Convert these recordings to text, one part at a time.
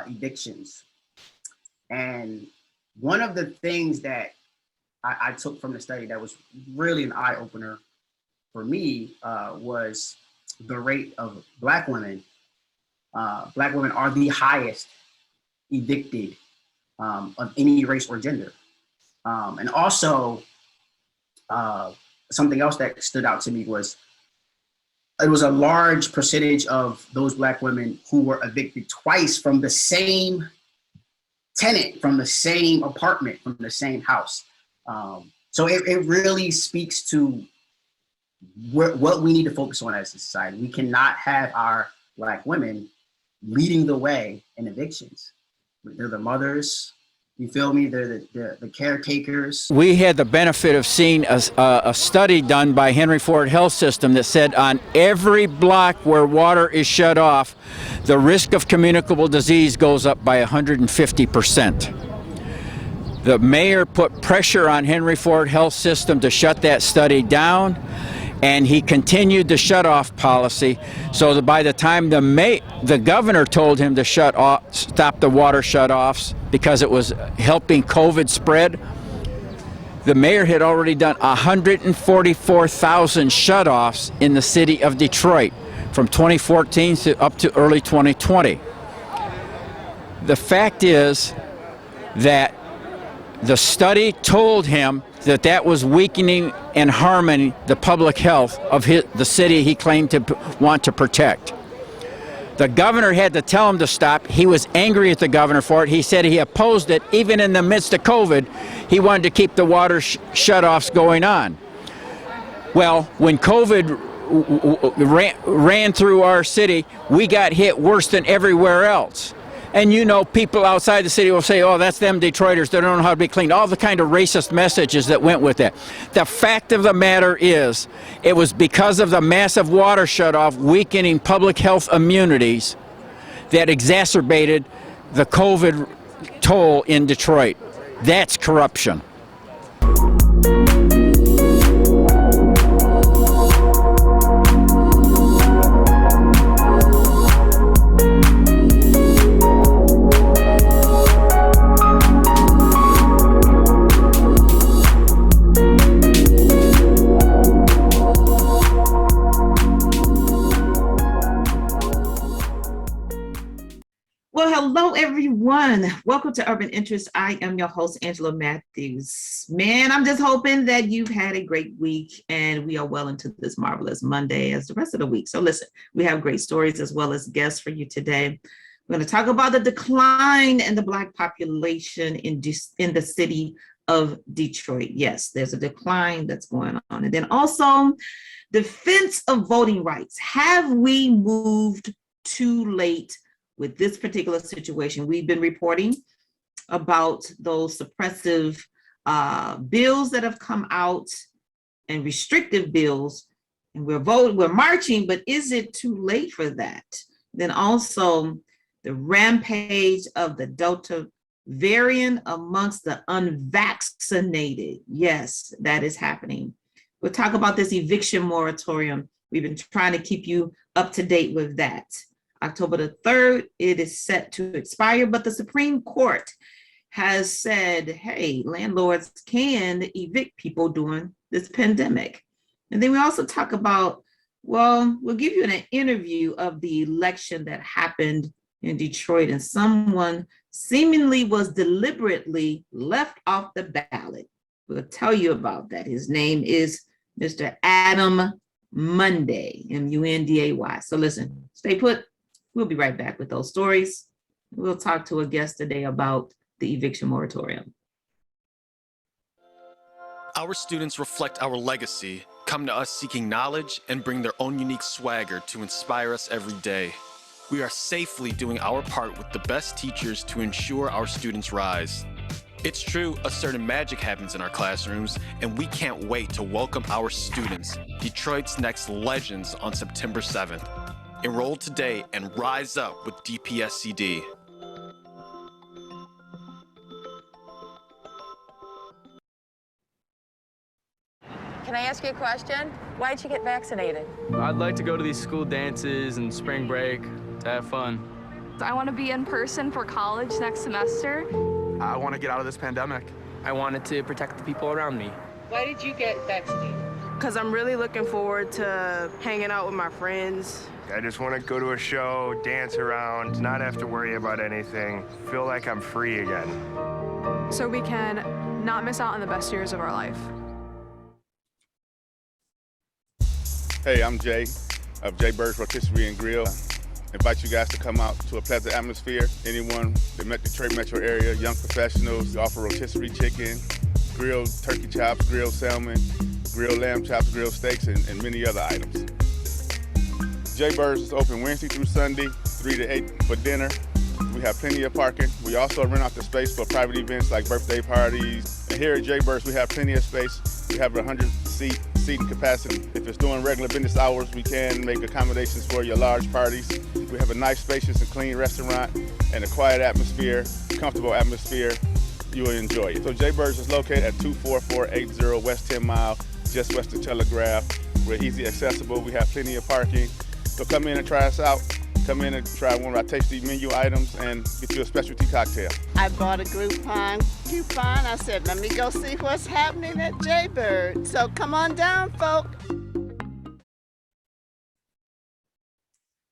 evictions. And one of the things that I took from the study that was really an eye opener for me was the rate of Black women. Black women are the highest evicted of any race or gender. And also, something else that stood out to me was it was a large percentage of those Black women who were evicted twice from the same tenant, from the same apartment, from the same house. So it really speaks to what we need to focus on as a society. We cannot have our Black women leading the way in evictions. They're the mothers, you feel me? They're the caretakers. We had the benefit of seeing a study done by Henry Ford Health System that said on every block where water is shut off, the risk of communicable disease goes up by 150%. The mayor put pressure on Henry Ford Health System to shut that study down, and he continued the shut-off policy, so that by the time the governor told him to stop the water shut-offs because it was helping COVID spread, the mayor had already done 144,000 shut-offs in the city of Detroit from 2014 to up to early 2020. The fact is that the study told him that that was weakening and harming the public health of the city he claimed to want to protect. The governor had to tell him to stop. He was angry at the governor for it. He said he opposed it. Even in the midst of COVID, he wanted to keep the water shut-offs going on. Well, when COVID ran through our city, we got hit worse than everywhere else. And you know, people outside the city will say, oh, that's them Detroiters, they don't know how to be clean. All the kind of racist messages that went with that. The fact of the matter is, it was because of the massive water shutoff weakening public health immunities that exacerbated the COVID toll in Detroit. That's corruption. Well, hello, everyone. Welcome to Urban Interest. I am your host, Angela Matthews. Man, I'm just hoping that you've had a great week and we are well into this marvelous Monday as the rest of the week. So listen, we have great stories as well as guests for you today. We're going to talk about the decline in the Black population in the city of Detroit. Yes, there's a decline that's going on. And then also, defense of voting rights. Have we moved too late with this particular situation? We've been reporting about those suppressive bills that have come out and restrictive bills, and we're marching, but is it too late for that? Then also the rampage of the Delta variant amongst the unvaccinated. Yes, that is happening. We'll talk about this eviction moratorium. We've been trying to keep you up to date with that. October the 3rd, it is set to expire, but the Supreme Court has said, hey, landlords can evict people during this pandemic. And then we also talk about, well, we'll give you an interview of the election that happened in Detroit, and someone seemingly was deliberately left off the ballot. We'll tell you about that. His name is Mr. Adam Munday, M-U-N-D-A-Y. So listen, stay put. We'll be right back with those stories. We'll talk to a guest today about the eviction moratorium. Our students reflect our legacy, come to us seeking knowledge, and bring their own unique swagger to inspire us every day. We are safely doing our part with the best teachers to ensure our students rise. It's true, a certain magic happens in our classrooms, and we can't wait to welcome our students, Detroit's next legends, on September 7th. Enroll today and rise up with DPSCD. Can I ask you a question? Why did you get vaccinated? I'd like to go to these school dances and spring break to have fun. I want to be in person for college next semester. I want to get out of this pandemic. I wanted to protect the people around me. Why did you get vaccinated? Because I'm really looking forward to hanging out with my friends. I just want to go to a show, dance around, not have to worry about anything, feel like I'm free again. So we can not miss out on the best years of our life. Hey, I'm Jay of Jay Bird's Rotisserie and Grill. Invite you guys to come out to a pleasant atmosphere. Anyone in the Detroit metro area, young professionals, offer rotisserie chicken, grilled turkey chops, grilled salmon, grilled lamb chops, grilled steaks, and many other items. Jay Bird's is open Wednesday through Sunday, 3 to 8 for dinner. We have plenty of parking. We also rent out the space for private events like birthday parties. And here at Jay Bird's, we have plenty of space. We have 100-seat seating capacity. If it's during regular business hours, we can make accommodations for your large parties. We have a nice, spacious, and clean restaurant and a quiet atmosphere, comfortable atmosphere. You will enjoy it. So Jay Bird's is located at 24480 West 10 Mile, just west of Telegraph. We're easy accessible. We have plenty of parking. So come in and try us out. Come in and try one of our tasty menu items and get you a specialty cocktail. I bought a Groupon coupon. I said, let me go see what's happening at Jaybird. So come on down, folk.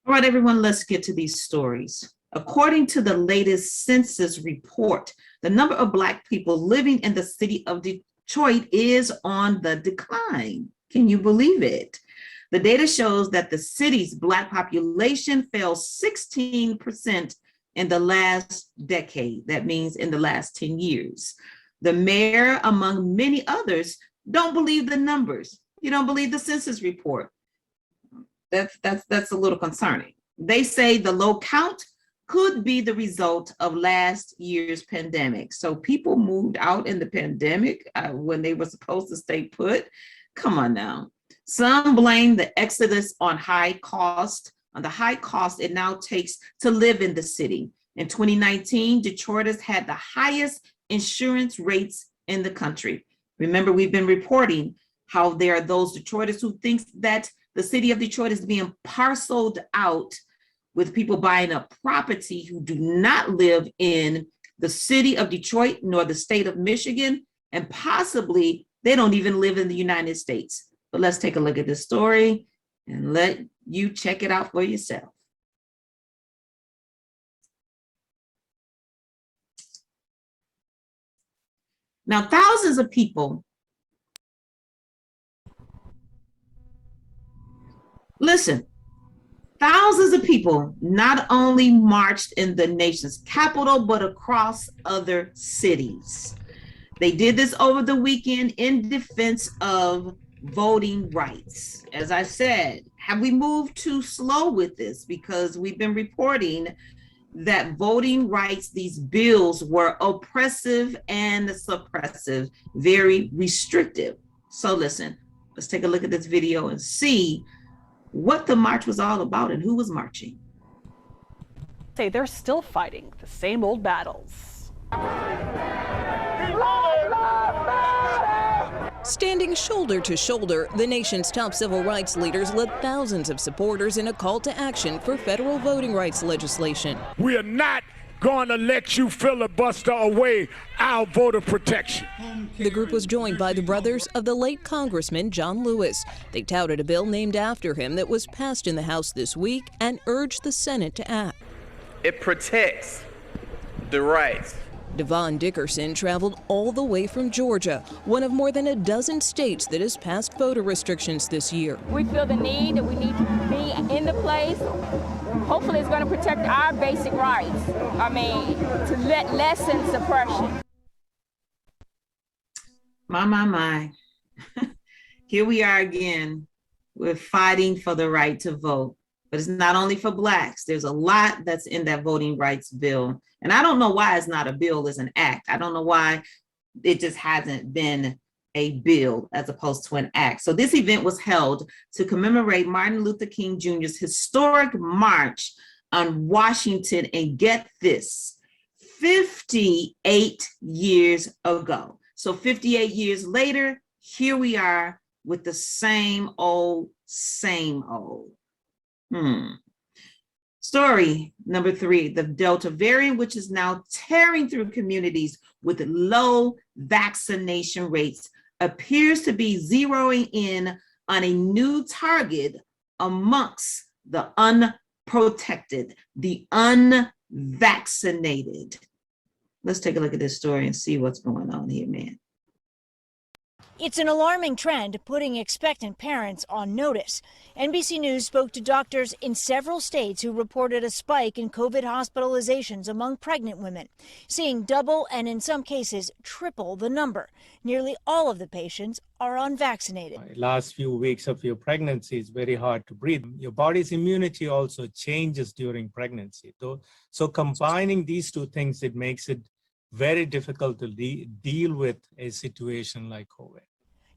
All right, everyone, let's get to these stories. According to the latest census report, the number of Black people living in the city of Detroit is on the decline. Can you believe it? The data shows that the city's Black population fell 16% in the last decade. That means in the last 10 years. The mayor, among many others, don't believe the numbers. You don't believe the census report. That's a little concerning. They say the low count could be the result of last year's pandemic. So people moved out in the pandemic when they were supposed to stay put. Come on now. Some blame the exodus on the high cost it now takes to live in the city. In 2019, Detroiters had the highest insurance rates in the country. Remember, we've been reporting how there are those Detroiters who think that the city of Detroit is being parceled out with people buying up property who do not live in the city of Detroit nor the state of Michigan, and possibly they don't even live in the United States. But let's take a look at this story and let you check it out for yourself. Now, thousands of people, listen, thousands of people not only marched in the nation's capital, but across other cities. They did this over the weekend in defense of voting rights. As I said, have we moved too slow with this? Because we've been reporting that voting rights, these bills were oppressive and suppressive, very restrictive. So listen, let's take a look at this video and see what the march was all about and who was marching. Say they're still fighting the same old battles. Standing shoulder to shoulder, the nation's top civil rights leaders led thousands of supporters in a call to action for federal voting rights legislation. We are not going to let you filibuster away our voter protection. The group was joined by the brothers of the late Congressman John Lewis. They touted a bill named after him that was passed in the House this week and urged the Senate to act. It protects the rights. Devon Dickerson traveled all the way from Georgia, one of more than a dozen states that has passed voter restrictions this year. We feel the need that we need to be in the place. Hopefully it's going to protect our basic rights. I mean, to lessen suppression. My. Here we are again. We're fighting for the right to vote. But it's not only for Blacks. There's a lot that's in that voting rights bill. And I don't know why it's not a bill, it's an act. I don't know why it just hasn't been a bill as opposed to an act. So this event was held to commemorate Martin Luther King Jr.'s historic march on Washington. And get this, 58 years ago. So 58 years later, here we are with the same old. Story number 3, the Delta variant, which is now tearing through communities with low vaccination rates, appears to be zeroing in on a new target amongst the unprotected, the unvaccinated. Let's take a look at this story and see what's going on here, man. It's an alarming trend, putting expectant parents on notice. NBC News spoke to doctors in several states who reported a spike in COVID hospitalizations among pregnant women, seeing double and in some cases triple the number. Nearly all of the patients are unvaccinated. Last few weeks of your pregnancy is very hard to breathe. Your body's immunity also changes during pregnancy. So combining these two things, it makes it very difficult to deal with a situation like COVID.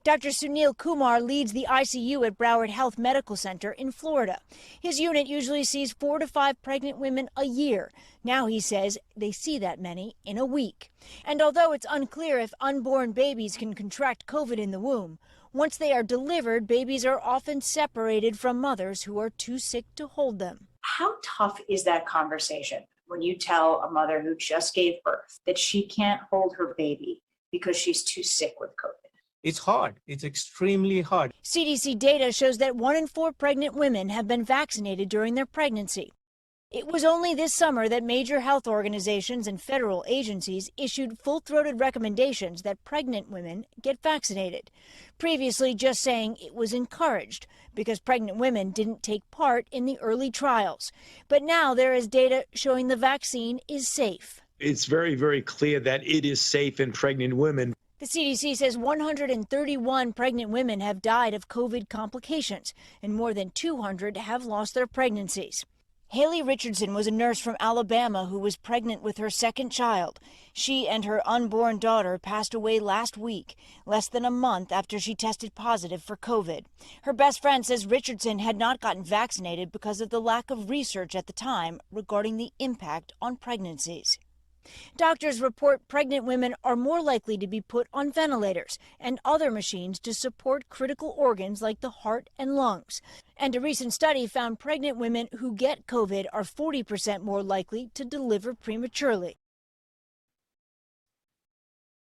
Dr. Sunil Kumar leads the ICU at Broward Health Medical Center in Florida. His unit usually sees 4 to 5 pregnant women a year. Now he says they see that many in a week. And although it's unclear if unborn babies can contract COVID in the womb, once they are delivered, babies are often separated from mothers who are too sick to hold them. How tough is that conversation when you tell a mother who just gave birth that she can't hold her baby because she's too sick with COVID? It's hard. It's extremely hard. CDC data shows that 1 in 4 pregnant women have been vaccinated during their pregnancy. It was only this summer that major health organizations and federal agencies issued full-throated recommendations that pregnant women get vaccinated. Previously just saying it was encouraged because pregnant women didn't take part in the early trials. But now there is data showing the vaccine is safe. It's very, very clear that it is safe in pregnant women. The CDC says 131 pregnant women have died of COVID complications, and more than 200 have lost their pregnancies. Haley Richardson was a nurse from Alabama who was pregnant with her second child. She and her unborn daughter passed away last week, less than a month after she tested positive for COVID. Her best friend says Richardson had not gotten vaccinated because of the lack of research at the time regarding the impact on pregnancies. Doctors report pregnant women are more likely to be put on ventilators and other machines to support critical organs like the heart and lungs. And a recent study found pregnant women who get COVID are 40% more likely to deliver prematurely.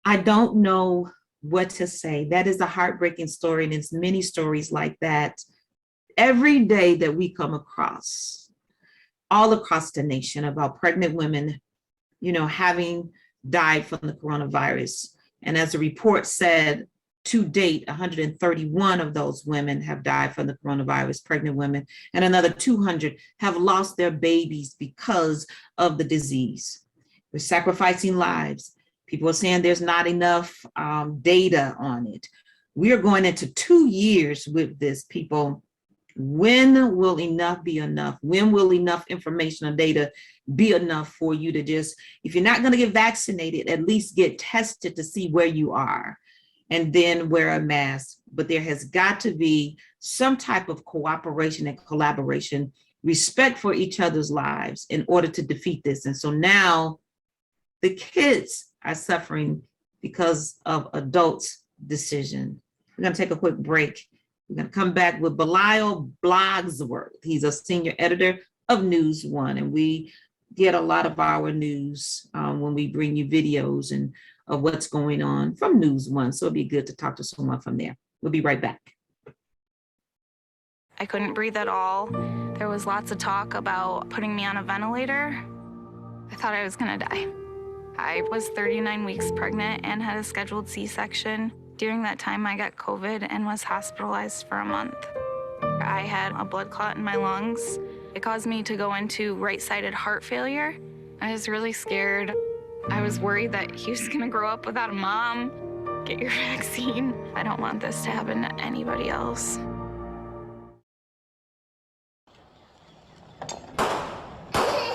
I don't know what to say. That is a heartbreaking story, and it's many stories like that every day that we come across, all across the nation, about pregnant women having died from the coronavirus. And as the report said, to date, 131 of those women have died from the coronavirus, pregnant women, and another 200 have lost their babies because of the disease. We're sacrificing lives. People are saying there's not enough data on it. We are going into 2 years with this, people. When will enough be enough? When will enough information or data be enough for you to just, if you're not going to get vaccinated, at least get tested to see where you are, and then wear a mask? But there has got to be some type of cooperation and collaboration, respect for each other's lives in order to defeat this. And so now the kids are suffering because of adults' decision. We're going to take a quick break. We're going to come back with Bilal Blogsworth. He's a senior editor of News One, and we get a lot of our news when we bring you videos and of what's going on from News One. So it'd be good to talk to someone from there. We'll be right back. I couldn't breathe at all. There was lots of talk about putting me on a ventilator. I thought I was going to die. I was 39 weeks pregnant and had a scheduled C-section. During that time, I got COVID and was hospitalized for a month. I had a blood clot in my lungs. It caused me to go into right-sided heart failure. I was really scared. I was worried that he was gonna grow up without a mom. Get your vaccine. I don't want this to happen to anybody else.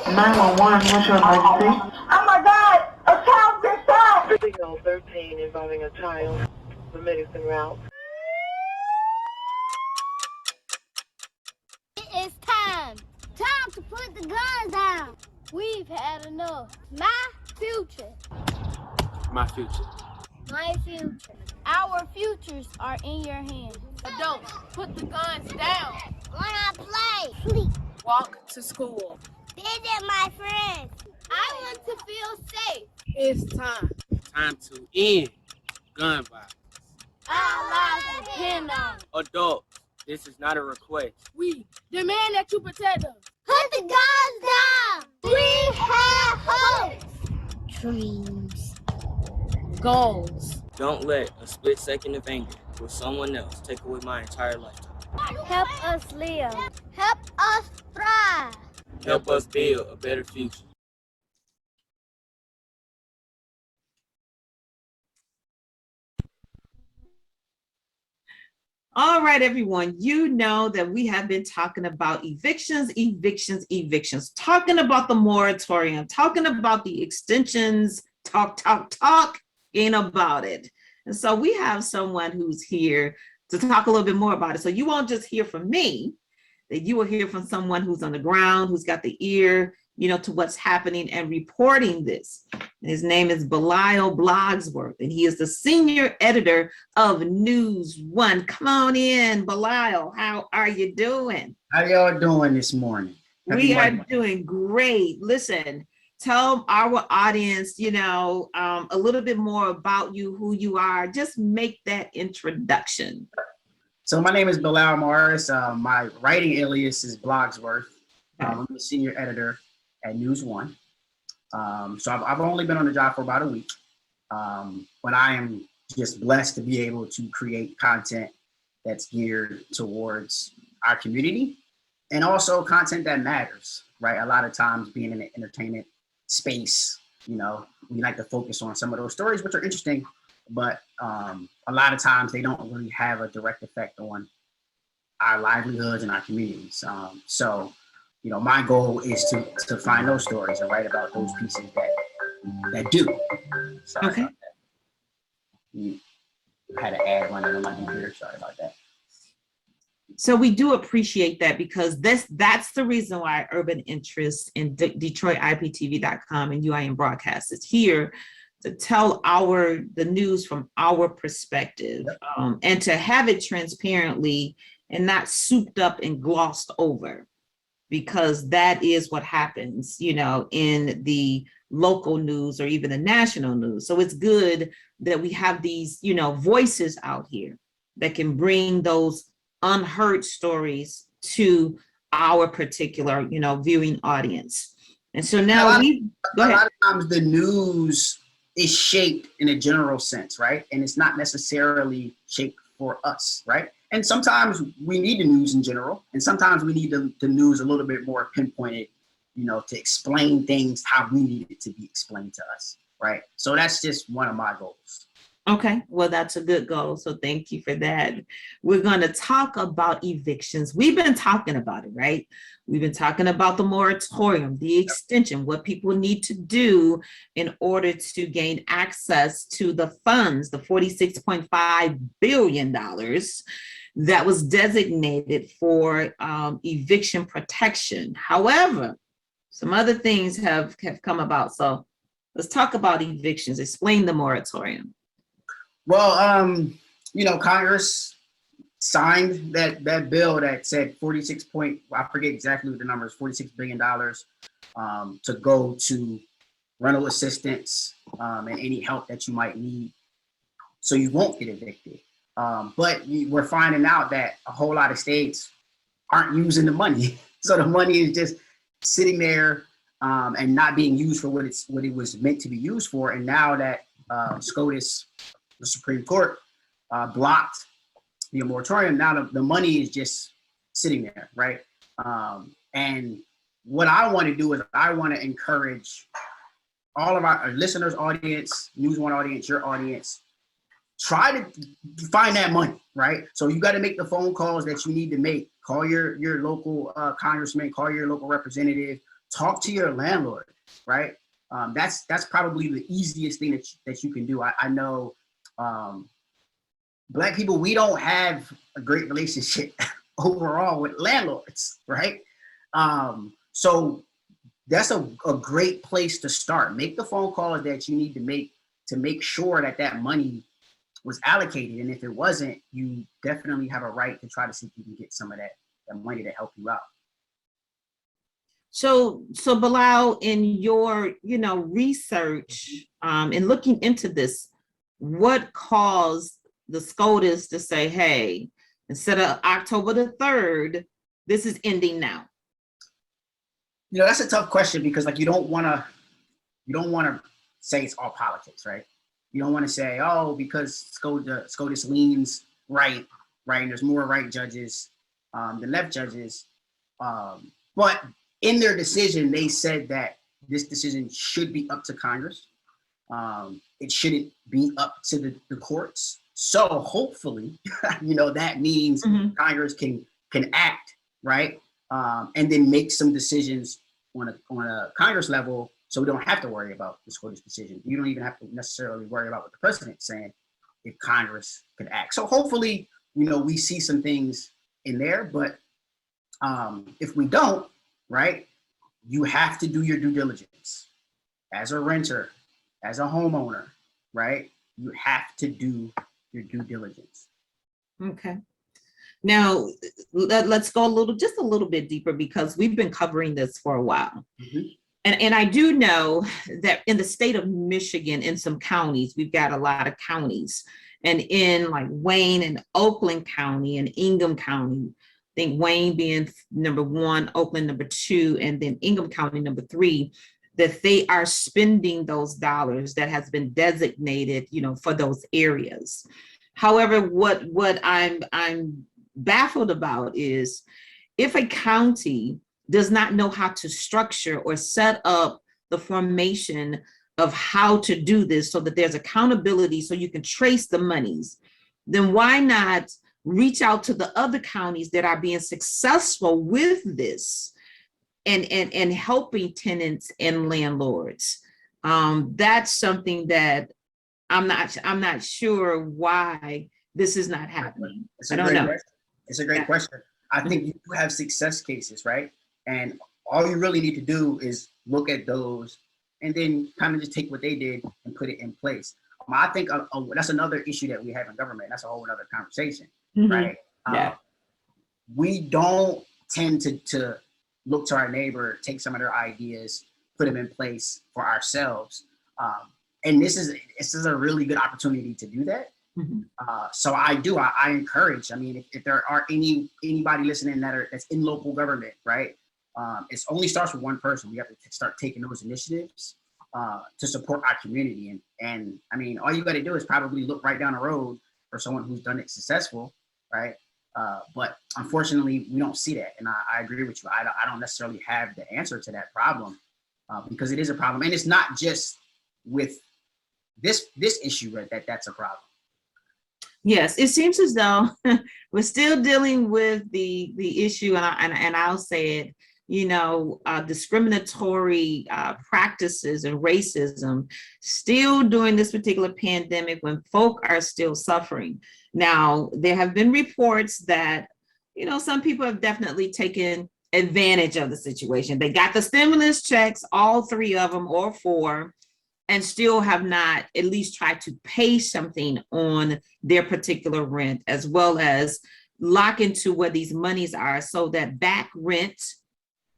911, what's your emergency? Oh my God, a child just died! Signal 13 involving a child. The medicine route. It is time. Time to put the guns down. We've had enough. My future. My future. My future. Our futures are in your hands. Adults, put the guns down. When I play, sleep. Walk to school. Visit my friends. I want to feel safe. It's time. Time to end gun violence. Our lives depend on it. Adults, this is not a request. We demand that you protect us. Put the guns down. We have hopes. Dreams. Goals. Don't let a split second of anger with someone else take away my entire lifetime. Help us live. Help us thrive. Help us build a better future. All right, everyone, you know that we have been talking about evictions, talking about the moratorium, talking about the extensions, talk about it. And so we have someone who's here to talk a little bit more about it. So you won't just hear from me, that you will hear from someone who's on the ground, who's got the ear, to what's happening and reporting this. His name is Bilal Blogsworth, and he is the senior editor of News One. Come on in, Bilal. How are you doing? How y'all doing this morning? We are doing great. Listen, tell our audience, a little bit more about you, who you are. Just make that introduction. So my name is Bilal Morris. My writing alias is Blogsworth. I'm the senior editor at News One. So I've only been on the job for about a week, but I am just blessed to be able to create content that's geared towards our community and also content that matters, right? A lot of times being in the entertainment space, we like to focus on some of those stories, which are interesting, but a lot of times they don't really have a direct effect on our livelihoods and our communities. So my goal is to find those stories and write about those pieces that do. Sorry okay. About that. I had an ad running on my computer. Sorry about that. So we do appreciate that, because that's the reason why Urban Interest in DetroitIPTV.com and UIN Broadcast is here to tell the news from our perspective, and to have it transparently and not souped up and glossed over, because that is what happens, in the local news or even the national news. So it's good that we have these, voices out here that can bring those unheard stories to our particular, viewing audience. And so now a lot of times the news is shaped in a general sense, right? And it's not necessarily shaped for us, right? And sometimes we need the news in general, and sometimes we need the news a little bit more pinpointed, to explain things how we need it to be explained to us, right? So that's just one of my goals. Okay, well, that's a good goal. So thank you for that. We're going to talk about evictions. We've been talking about it, right? We've been talking about the moratorium, the extension, what people need to do in order to gain access to the funds, the $46.5 billion that was designated for eviction protection. However, some other things have come about. So let's talk about evictions. Explain the moratorium. Well, Congress signed that bill that said I forget exactly what the number is, $46 billion to go to rental assistance and any help that you might need, so you won't get evicted. But we're finding out that a whole lot of states aren't using the money. So the money is just sitting there and not being used for what it was meant to be used for. And now that SCOTUS, the Supreme Court, blocked the moratorium, now the money is just sitting there, right? And what I want to do is I want to encourage all of our listeners' audience, News One audience, your audience, try to find that money, right? So you got to make the phone calls that you need to make. Call your local congressman, call your local representative, talk to your landlord, right? That's probably the easiest thing that you can do. I know Black people, we don't have a great relationship overall with landlords, right? So that's a great place to start. Make the phone calls that you need to make sure that money was allocated. And if it wasn't, you definitely have a right to try to see if you can get some of that money to help you out. So Bilal, in your, research, and looking into this, what caused the SCOTUS to say, hey, instead of October the 3rd, this is ending now? That's a tough question because like you don't want to say it's all politics, right? You don't want to say, oh, because SCOTUS leans right, and there's more right judges than left judges. But in their decision, they said that this decision should be up to Congress. It shouldn't be up to the courts. So hopefully, that means Congress can act, right? And then make some decisions on a Congress level, so we don't have to worry about the SCOTUS decision. You don't even have to necessarily worry about what the president's saying if Congress could act. So hopefully, we see some things in there, but if we don't, right, you have to do your due diligence as a renter, as a homeowner, right? You have to do your due diligence. Okay. Now, let's go just a little bit deeper because we've been covering this for a while. And I do know that in the state of Michigan, in some counties, we've got a lot of counties. And in like Wayne and Oakland County and Ingham County, I think Wayne being number 1, Oakland number 2, and then Ingham County number 3, that they are spending those dollars that has been designated, for those areas. However, what I'm baffled about is if a county does not know how to structure or set up the formation of how to do this so that there's accountability so you can trace the monies, then why not reach out to the other counties that are being successful with this and helping tenants and landlords? That's something that I'm not sure why this is not happening. I don't know. It's a great question. I think you have success cases, right? And all you really need to do is look at those and then kind of just take what they did and put it in place. I think that's another issue that we have in government. That's a whole other conversation, right? We don't tend to look to our neighbor, take some of their ideas, put them in place for ourselves. And this is a really good opportunity to do that. So I encourage, if there are anybody listening that's in local government, right? It only starts with one person. We have to start taking those initiatives to support our community. And all you got to do is probably look right down the road for someone who's done it successful, right? But unfortunately, we don't see that. And I agree with you. I don't necessarily have the answer to that problem because it is a problem. And it's not just with this issue that's a problem. Yes, it seems as though we're still dealing with the issue, and I'll say it, discriminatory practices and racism still during this particular pandemic when folk are still suffering. Now, there have been reports that, some people have definitely taken advantage of the situation. They got the stimulus checks, all 3 of them or 4, and still have not at least tried to pay something on their particular rent, as well as lock into where these monies are so that back rent,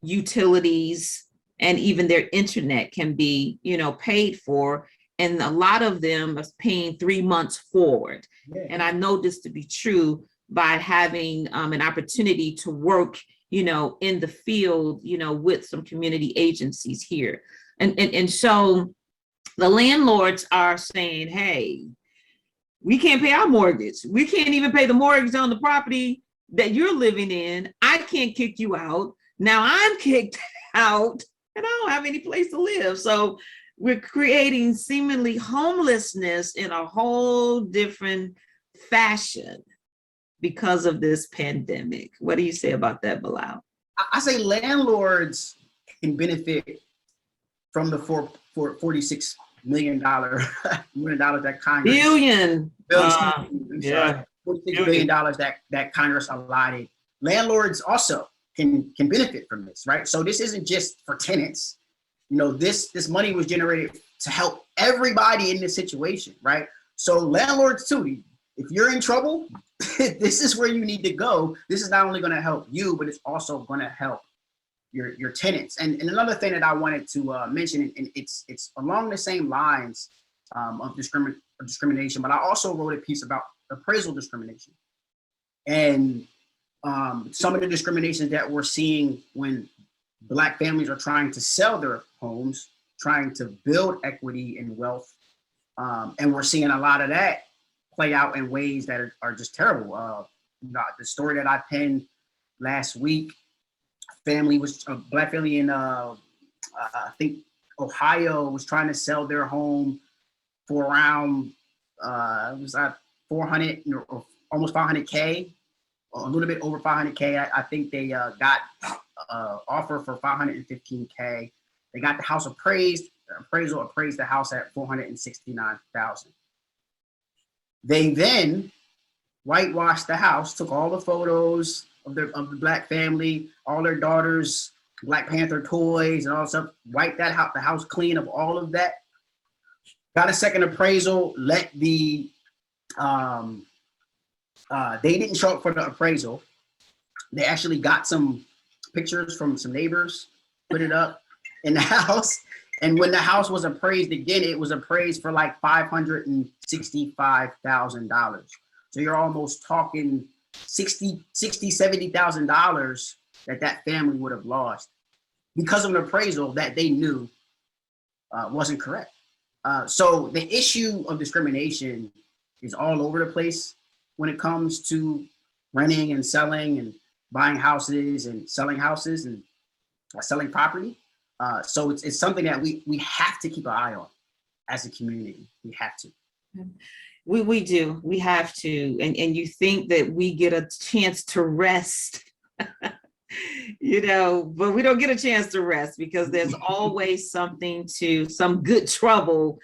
utilities, and even their internet can be, paid for. And a lot of them are paying 3 months forward. Yeah. And I know this to be true by having an opportunity to work, in the field, with some community agencies here. And so the landlords are saying, hey, we can't pay our mortgage. We can't even pay the mortgage on the property that you're living in. I can't kick you out. Now I'm kicked out and I don't have any place to live. So we're creating seemingly homelessness in a whole different fashion because of this pandemic. What do you say about that, Bilal? I say landlords can benefit from the $46 million that Congress $46 billion that Congress allotted. Landlords also can benefit from this, right? So this isn't just for tenants. This money was generated to help everybody in this situation, right? So landlords too, if you're in trouble, this is where you need to go. This is not only going to help you, but it's also going to help your tenants. And another thing that I wanted to mention, and it's along the same lines of discrimination, but I also wrote a piece about appraisal discrimination and some of the discriminations that we're seeing when Black families are trying to sell their homes, trying to build equity and wealth. And we're seeing a lot of that play out in ways that are just terrible. The story that I penned last week, a Black family in I think Ohio was trying to sell their home for around it was at 400 or almost 500K, a little bit over 500K. I think they got offer for 515K. They got the house appraised. The appraisal appraised the house at 469,000. They then whitewashed the house, took all the photos of the Black family, all their daughters' Black Panther toys and all that stuff, wiped the house clean of all of that. Got a second appraisal, let the they didn't show up for the appraisal. They actually got some pictures from some neighbors, put it up in the house. And when the house was appraised again, it was appraised for like $565,000. So you're almost talking $70,000 that family would have lost because of an appraisal that they knew wasn't correct. So the issue of discrimination is all over the place when it comes to renting and selling and buying houses and selling houses and selling property. So it's something that we have to keep an eye on as a community. We have to. We do. We have to. And you think that we get a chance to rest, but we don't get a chance to rest because there's always some good trouble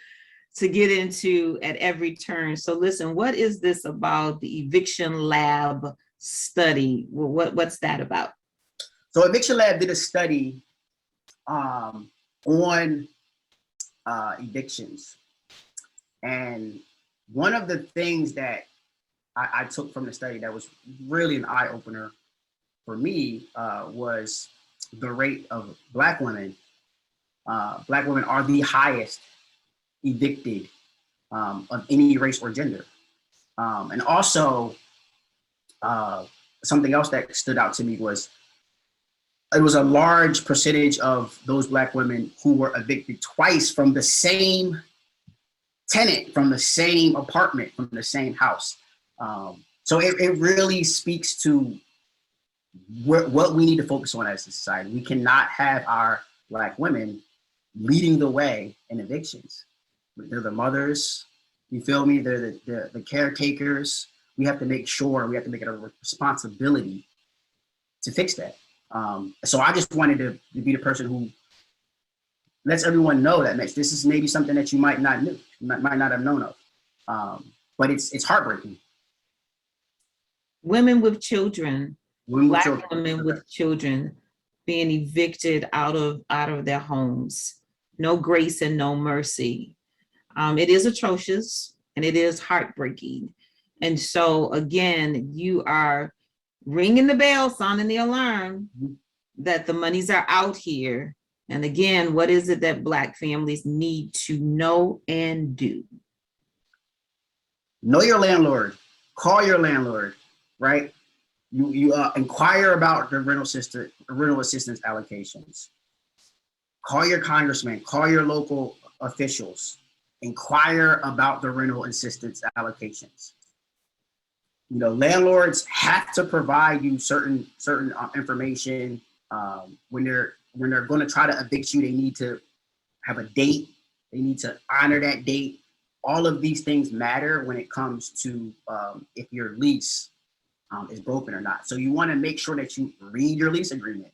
to get into at every turn. So listen, what is this about the Eviction Lab study? What's that about? So Eviction Lab did a study on evictions. And one of the things that I took from the study that was really an eye-opener for me was the rate of Black women. Black women are the highest evicted of any race or gender. And also, something else that stood out to me was it was a large percentage of those Black women who were evicted twice from the same tenant, from the same apartment, from the same house. So it really speaks to what we need to focus on as a society. We cannot have our Black women leading the way in evictions. They're the mothers, you feel me? They're the caretakers. We have to make sure, we have to make it a responsibility to fix that. So I just wanted to be the person who lets everyone know that this is maybe something that you might not have known of, but it's heartbreaking. Women with children, Black women with children being evicted out of their homes, no grace and no mercy. It is atrocious and it is heartbreaking. And so again, you are ringing the bell, sounding the alarm that the monies are out here. And again, what is it that Black families need to know and do? Know your landlord, call your landlord, right? You inquire about the rental assistance allocations. Call your congressman, call your local officials, inquire about the rental assistance allocations. Landlords have to provide you certain information. When they're going to try to evict you, they need to have a date. They need to honor that date. All of these things matter when it comes to if your lease is broken or not. So you want to make sure that you read your lease agreement,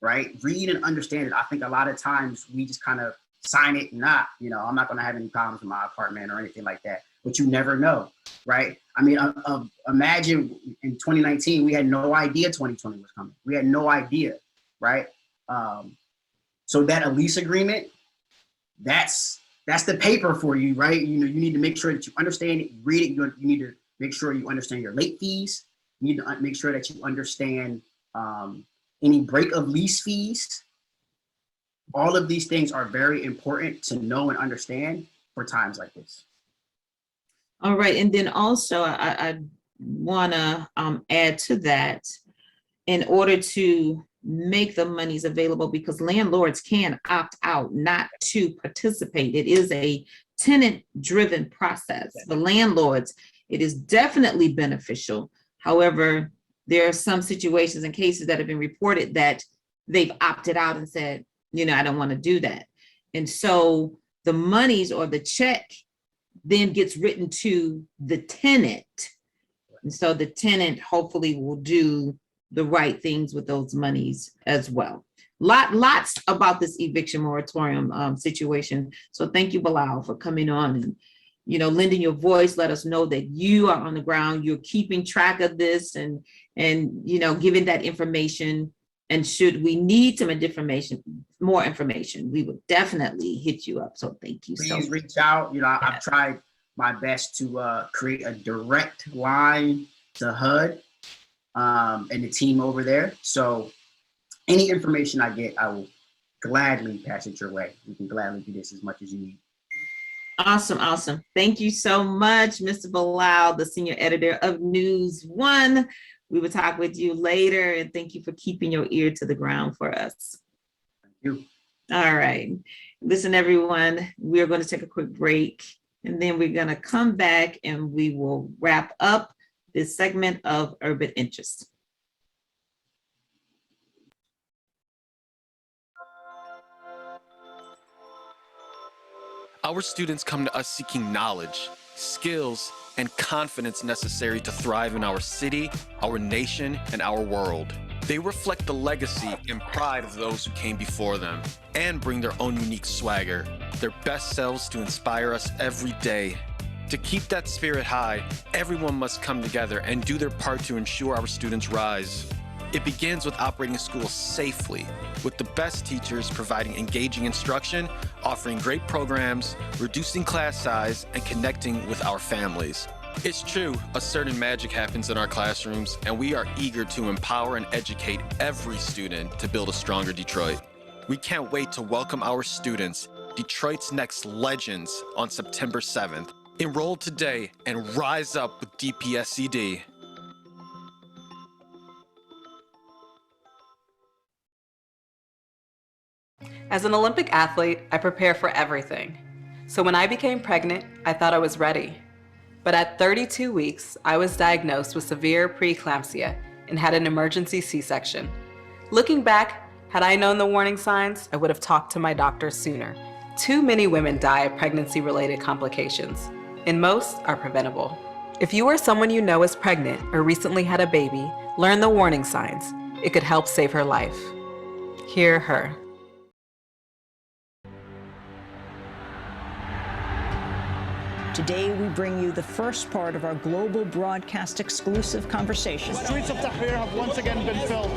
right? Read and understand it. I think a lot of times we just kind of sign it and not, I'm not going to have any problems with my apartment or anything like that. But you never know, right? I mean, imagine in 2019, we had no idea 2020 was coming. We had no idea, right? So that a lease agreement, that's the paper for you, right? You need to make sure that you understand it, read it. You need to make sure you understand your late fees. You need to make sure that you understand any break of lease fees. All of these things are very important to know and understand for times like this. All right, and then also I want to add to that, in order to make the monies available, because landlords can opt out not to participate. It is a tenant-driven process. For landlords, it is definitely beneficial. However, there are some situations and cases that have been reported that they've opted out and said, you know, I don't want to do that. And so the monies or the check then gets written to the tenant. And so the tenant hopefully will do the right things with those monies as well. Lots about this eviction moratorium situation. So thank you, Bilal, for coming on and, you know, lending your voice. Let us know that you are on the ground, you're keeping track of this and you know, giving that information. And should we need some more information, we would definitely hit you up. So thank you. Please reach out. You know, I've tried my best to create a direct line to HUD and the team over there. So any information I get, I will gladly pass it your way. We can gladly do this as much as you need. Awesome, awesome. Thank you so much, Mr. Bilal, the senior editor of News One. We will talk with you later, and thank you for keeping your ear to the ground for us. Thank you. All right. Listen, everyone, we're going to take a quick break, and then we're going to come back and we will wrap up this segment of Urban Interest. Our students come to us seeking knowledge, skills, and confidence necessary to thrive in our city, our nation, and our world. They reflect the legacy and pride of those who came before them and bring their own unique swagger, their best selves to inspire us every day. To keep that spirit high, everyone must come together and do their part to ensure our students rise. It begins with operating schools safely, with the best teachers providing engaging instruction, offering great programs, reducing class size, and connecting with our families. It's true, a certain magic happens in our classrooms, and we are eager to empower and educate every student to build a stronger Detroit. We can't wait to welcome our students, Detroit's next legends, on September 7th. Enroll today and rise up with DPSCD. As an Olympic athlete, I prepare for everything. So when I became pregnant, I thought I was ready. But at 32 weeks, I was diagnosed with severe preeclampsia and had an emergency C-section. Looking back, had I known the warning signs, I would have talked to my doctor sooner. Too many women die of pregnancy-related complications, and most are preventable. If you or someone you know is pregnant or recently had a baby, learn the warning signs. It could help save her life. Hear her. Today, we bring you the first part of our global broadcast exclusive conversation. The streets of Tahrir have once again been filled.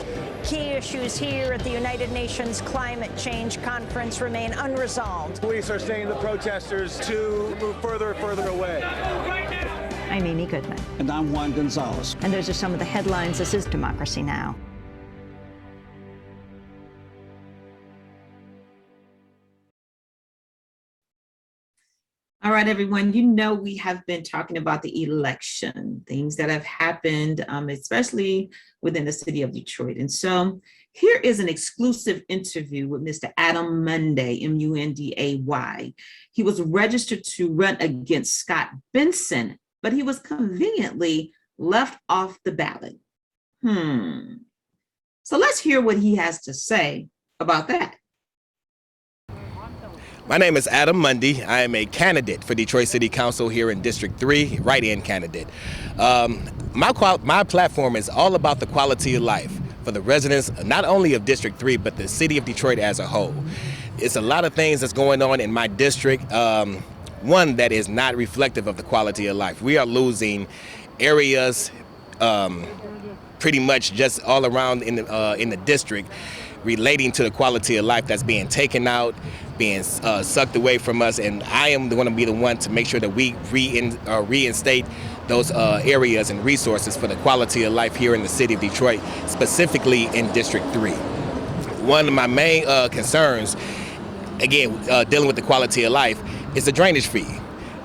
Key issues here at the United Nations Climate Change Conference remain unresolved. Police are saying the protesters to move further and further away. I'm Amy Goodman. And I'm Juan Gonzalez. And those are some of the headlines. This is Democracy Now! All right, everyone, you know we have been talking about the election, things that have happened, especially within the city of Detroit. And so here is an exclusive interview with Mr. Adam Munday, M-U-N-D-A-Y. He was registered to run against Scott Benson, but he was conveniently left off the ballot. So let's hear what he has to say about that. My name is Adam Munday. I am a candidate for Detroit City Council here in District 3, write-in candidate. My platform is all about the quality of life for the residents, not only of District 3, but the city of Detroit as a whole. It's a lot of things that's going on in my district, one that is not reflective of the quality of life. We are losing areas pretty much just all around in the district. relating to the quality of life that's being taken out, being sucked away from us, and I am going to be the one to make sure that we reinstate those areas and resources for the quality of life here in the city of Detroit, specifically in District 3. One of my main concerns, again, dealing with the quality of life, is the drainage fee.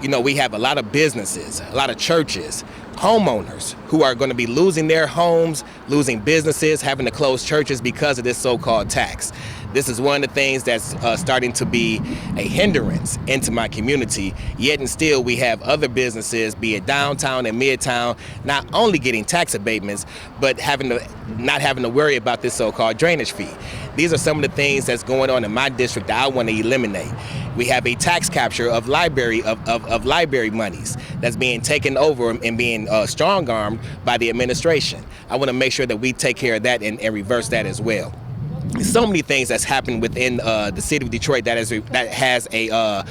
You know, we have a lot of businesses, a lot of churches, homeowners who are going to be losing their homes, losing businesses, having to close churches because of this so-called tax. This is one of the things that's starting to be a hindrance into my community, yet and still we have other businesses, be it downtown and midtown, not only getting tax abatements, but not having to worry about this so-called drainage fee. These are some of the things that's going on in my district that I want to eliminate. We have a tax capture of library monies that's being taken over and being strong-armed by the administration. I want to make sure that we take care of that and reverse that as well. So many things that's happened within the city of Detroit that has a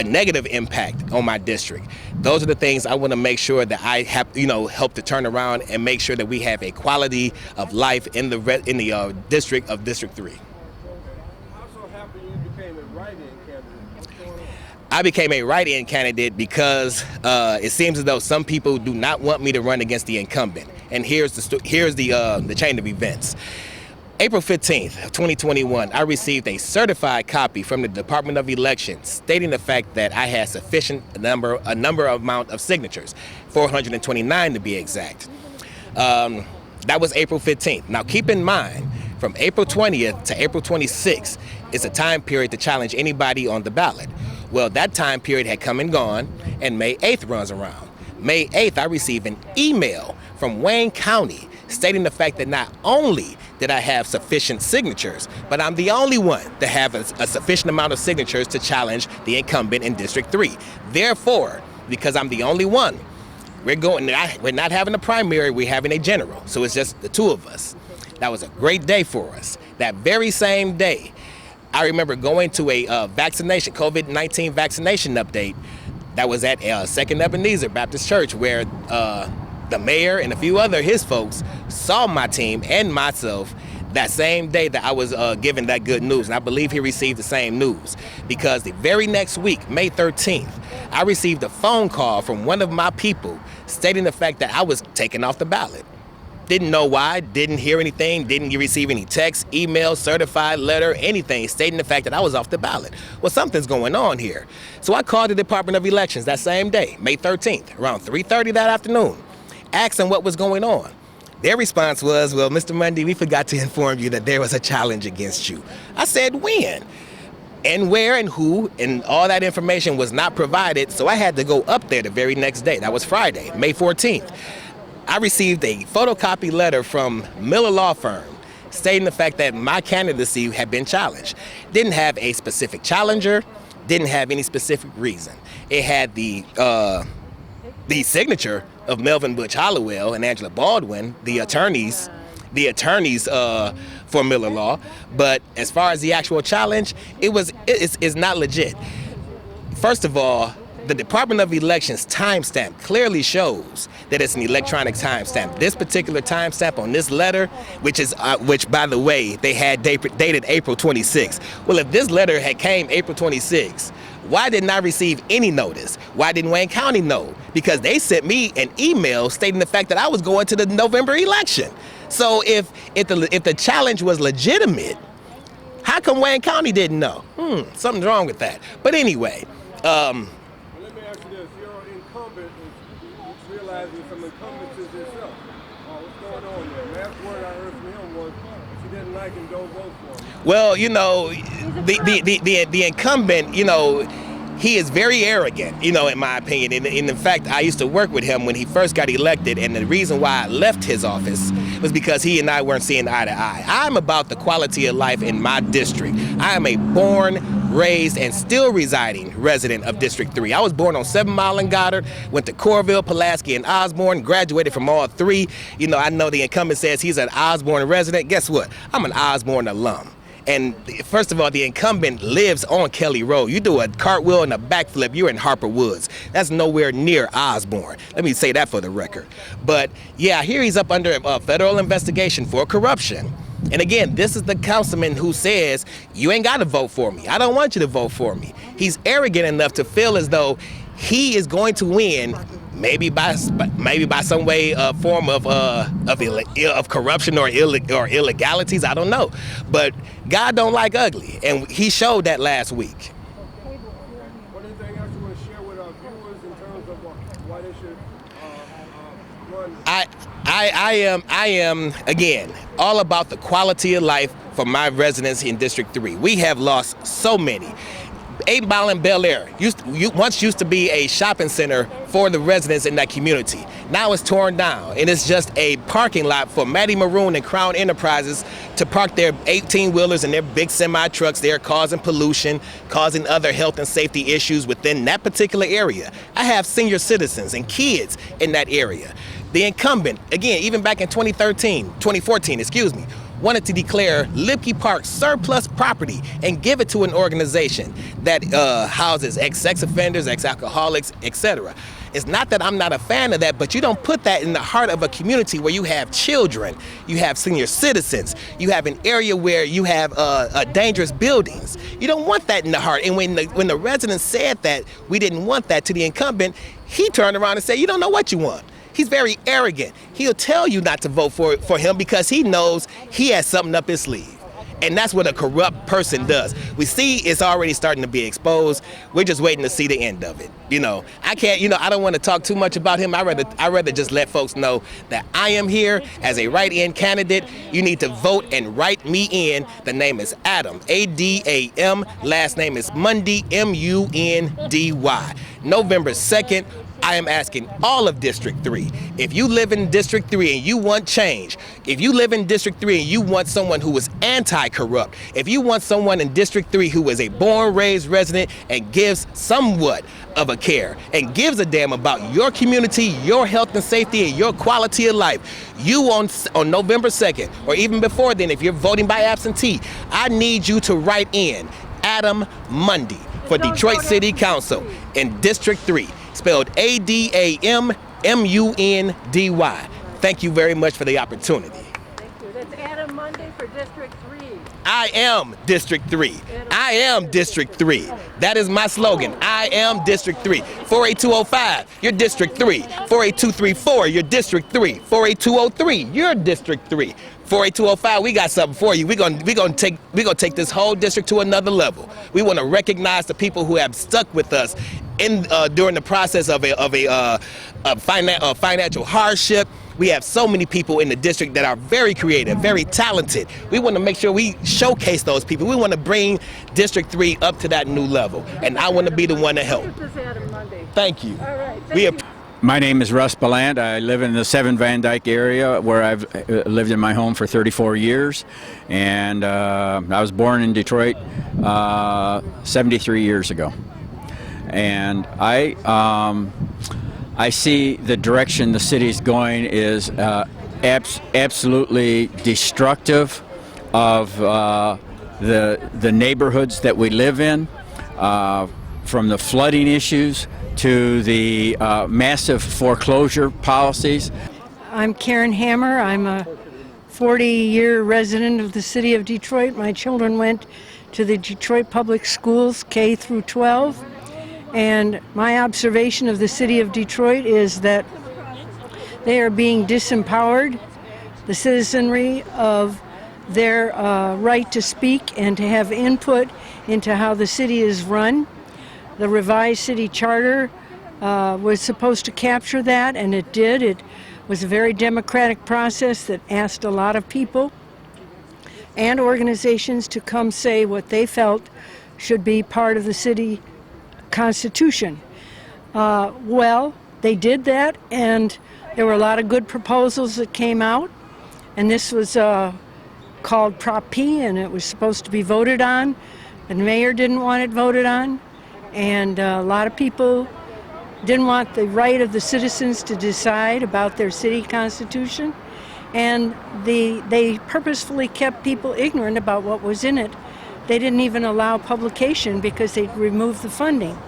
negative impact on my district. Those are the things I want to make sure that I have, help to turn around and make sure that we have a quality of life in the district of District 3. I became a write-in candidate because it seems as though some people do not want me to run against the incumbent. And here's the chain of events. April 15th, 2021, I received a certified copy from the Department of Elections stating the fact that I had sufficient amount of signatures, 429 to be exact. That was April 15th. Now keep in mind, from April 20th to April 26th is a time period to challenge anybody on the ballot. Well, that time period had come and gone, and May 8th runs around. May 8th, I received an email from Wayne County stating the fact that not only did I have sufficient signatures, but I'm the only one to have a sufficient amount of signatures to challenge the incumbent in District 3. Therefore, because I'm the only one, we're not having a primary, we're having a general. So it's just the two of us. That was a great day for us. That very same day, I remember going to a vaccination, COVID-19 vaccination update that was at Second Ebenezer Baptist Church, where the mayor and a few other his folks saw my team and myself that same day that I was given that good news. And I believe he received the same news because the very next week, May 13th, I received a phone call from one of my people stating the fact that I was taken off the ballot. Didn't know why, didn't hear anything, didn't receive any text, email, certified letter, anything stating the fact that I was off the ballot. Well, something's going on here. So I called the Department of Elections that same day, May 13th, around 3:30 that afternoon, asking what was going on. Their response was, well, Mr. Mundy, we forgot to inform you that there was a challenge against you. I said, when? And where and who, and all that information was not provided, so I had to go up there the very next day. That was Friday, May 14th. I received a photocopy letter from Miller Law Firm stating the fact that my candidacy had been challenged. Didn't have a specific challenger, didn't have any specific reason. It had the signature of Melvin Butch Hollowell and Angela Baldwin, the attorneys for Miller Law. But as far as the actual challenge, it's not legit. First of all, the Department of Elections timestamp clearly shows that it's an electronic timestamp. This particular timestamp on this letter, which by the way, they had dated April 26. Well, if this letter had came April 26, why didn't I receive any notice? Why didn't Wayne County know? Because they sent me an email stating the fact that I was going to the November election. So if the challenge was legitimate, how come Wayne County didn't know? Something's wrong with that. But anyway, let me ask you this: you're incumbent, realizing some incumbencies yourself. What's going on there? Last word I heard from him was, if you didn't like him, don't vote for him. Well, the incumbent, he is very arrogant, in my opinion. And in fact, I used to work with him when he first got elected. And the reason why I left his office was because he and I weren't seeing eye to eye. I'm about the quality of life in my district. I am a born, raised, and still residing resident of District 3. I was born on 7 Mile and Goddard, went to Corville, Pulaski, and Osborne, graduated from all three. I know the incumbent says he's an Osborne resident. Guess what? I'm an Osborne alum. And first of all, the incumbent lives on Kelly Road. You do a cartwheel and a backflip, you're in Harper Woods. That's nowhere near Osborne. Let me say that for the record. But yeah, here he's up under a federal investigation for corruption. And again, this is the councilman who says, you ain't got to vote for me. I don't want you to vote for me. He's arrogant enough to feel as though he is going to win, maybe by some way, form of corruption or illegalities. I don't know. But God don't like ugly, and he showed that last week. What anything else you want to share with our viewers in terms of why they should run? I am again all about the quality of life for my residents in District 3. We have lost so many. 8 Mile and Bel Air once used to be a shopping center for the residents in that community. Now it's torn down, and it's just a parking lot for Matty Maroon and Crown Enterprises to park their 18-wheelers and their big semi-trucks there, causing pollution, causing other health and safety issues within that particular area. I have senior citizens and kids in that area. The incumbent, again, even back in 2014, wanted to declare Lipke Park surplus property and give it to an organization that houses ex-sex offenders, ex-alcoholics, etc. It's not that I'm not a fan of that, but you don't put that in the heart of a community where you have children, you have senior citizens, you have an area where you have dangerous buildings. You don't want that in the heart. And when the residents said that we didn't want that to the incumbent, he turned around and said, you don't know what you want. He's very arrogant. He'll tell you not to vote for him because he knows he has something up his sleeve. And that's what a corrupt person does. We see it's already starting to be exposed. We're just waiting to see the end of it. I don't want to talk too much about him. I rather just let folks know that I am here as a write-in candidate. You need to vote and write me in. The name is Adam, A-D-A-M. Last name is Mundy, M-U-N-D-Y. November 2nd. I am asking all of District 3, if you live in District 3 and you want change, if you live in District 3 and you want someone who is anti-corrupt, if you want someone in District 3 who is a born, raised resident and gives somewhat of a care and gives a damn about your community, your health and safety, and your quality of life, you on November 2nd, or even before then, if you're voting by absentee, I need you to write in Adam Mundy for Detroit City Council in District 3. Spelled A-D-A-M-M-U-N-D-Y. Thank you very much for the opportunity. Thank you. That's Adam Mundy for District 3. I am District 3. I am District 3. That is my slogan. I am District 3. 48205, you're District 3. 48234, you're District 3. 48203, you're District 3. 48205, we got something for you. We're gonna take this whole district to another level. We want to recognize the people who have stuck with us during the process of a financial hardship. We have so many people in the district that are very creative, very talented. We want to make sure we showcase those people. We want to bring District 3 up to that new level, and I want to be the one to help. Thank you. All right. Thank you. My name is Russ Ballant. I live in the 7 Van Dyke area where I've lived in my home for 34 years. And I was born in Detroit 73 years ago. And I see the direction the city's going is absolutely destructive of the neighborhoods that we live in, from the flooding issues to the massive foreclosure policies. I'm Karen Hammer. I'm a 40-year resident of the city of Detroit. My children went to the Detroit Public Schools, K through 12. And my observation of the city of Detroit is that they are being disempowered, the citizenry of their right to speak and to have input into how the city is run. The revised city charter was supposed to capture that, and it did. It was a very democratic process that asked a lot of people and organizations to come say what they felt should be part of the city constitution. Well, they did that, and there were a lot of good proposals that came out, and this was called Prop P, and it was supposed to be voted on. The mayor didn't want it voted on. And a lot of people didn't want the right of the citizens to decide about their city constitution. And they purposefully kept people ignorant about what was in it. They didn't even allow publication because they'd removed the funding.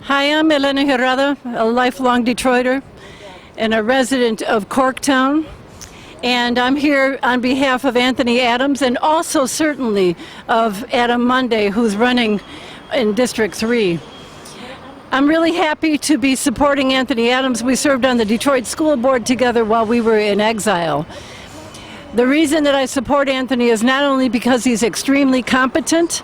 Hi, I'm Elena Herrera, a lifelong Detroiter and a resident of Corktown. And I'm here on behalf of Anthony Adams and also certainly of Adam Monday, who's running in District 3. I'm really happy to be supporting Anthony Adams. We served on the Detroit School Board together while we were in exile. The reason that I support Anthony is not only because he's extremely competent,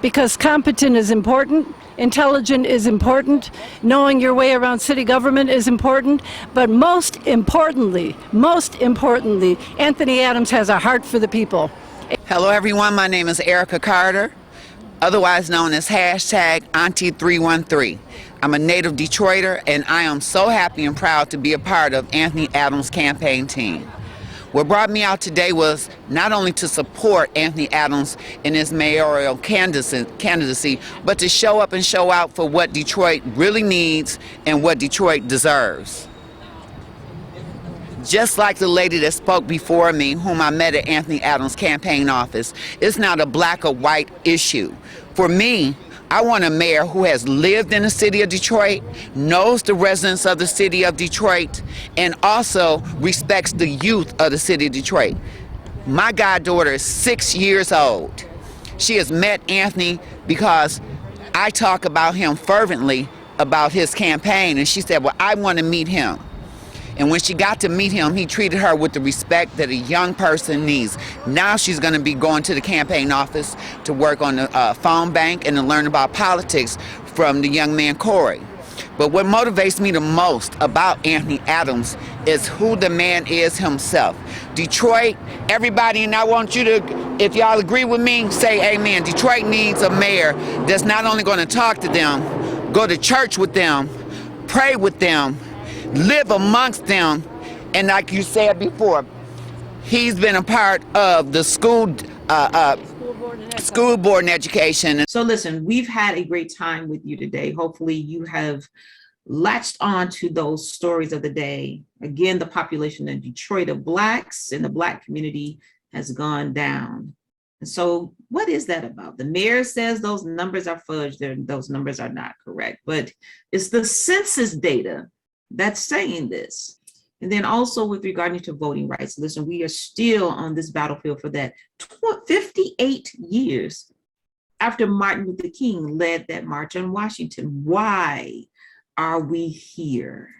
because competent is important, intelligent is important, knowing your way around city government is important, but most importantly, Anthony Adams has a heart for the people. Hello everyone, my name is Erica Carter, otherwise known as #Auntie313. I'm a native Detroiter and I am so happy and proud to be a part of Anthony Adams' campaign team. What brought me out today was not only to support Anthony Adams in his mayoral candidacy, but to show up and show out for what Detroit really needs and what Detroit deserves. Just like the lady that spoke before me, whom I met at Anthony Adams' campaign office, it's not a black or white issue. For me, I want a mayor who has lived in the city of Detroit, knows the residents of the city of Detroit, and also respects the youth of the city of Detroit. My goddaughter is 6 years old. She has met Anthony because I talk about him fervently about his campaign, and she said, well, I want to meet him. And when she got to meet him, he treated her with the respect that a young person needs. Now she's going to be going to the campaign office to work on the phone bank and to learn about politics from the young man Corey. But what motivates me the most about Anthony Adams is who the man is himself. Detroit, everybody, and I want you to, if y'all agree with me, say amen. Detroit needs a mayor that's not only going to talk to them, go to church with them, pray with them, live amongst them, and like you said before, he's been a part of the school board and education. So listen, we've had a great time with you today. Hopefully you have latched on to those stories of the day. Again, the population in Detroit of blacks in the black community has gone down. And so what is that about? The mayor says those numbers are fudged, those numbers are not correct, but it's the census data that's saying this. And then also with regarding to voting rights, listen, we are still on this battlefield for that. 58 years after Martin Luther King led that march on Washington. Why are we here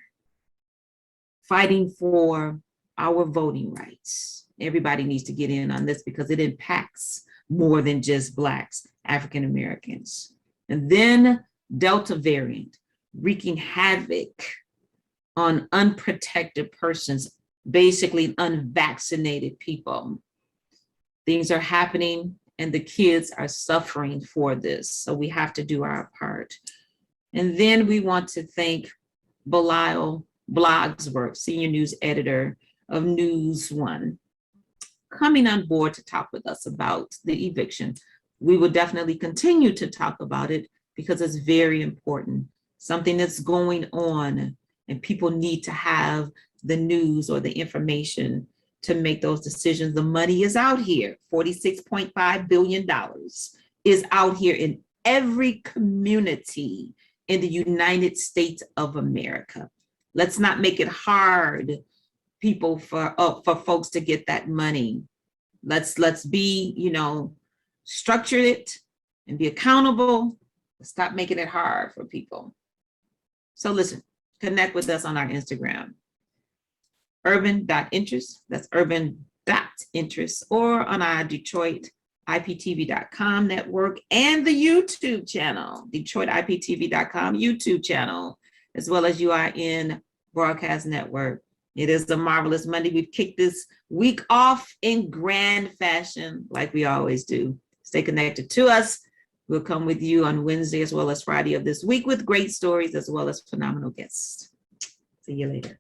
fighting for our voting rights? Everybody needs to get in on this because it impacts more than just blacks, African Americans. And then Delta variant wreaking havoc on unprotected persons, basically unvaccinated people. Things are happening and the kids are suffering for this. So we have to do our part. And then we want to thank Bilal Blogsworth, senior news editor of News One, coming on board to talk with us about the eviction. We will definitely continue to talk about it because it's very important, something that's going on. And people need to have the news or the information to make those decisions. The money is out here. $46.5 billion is out here in every community in the United States of America. Let's not make it hard, people, for folks to get that money. Let's be, structure it and be accountable. Stop making it hard for people. So listen. Connect with us on our Instagram, urban.interest, that's urban.interest, or on our DetroitIPTV.com network and the YouTube channel, DetroitIPTV.com YouTube channel, as well as UIN Broadcast Network. It is a marvelous Monday. We've kicked this week off in grand fashion, like we always do. Stay connected to us. We'll come with you on Wednesday as well as Friday of this week with great stories as well as phenomenal guests. See you later.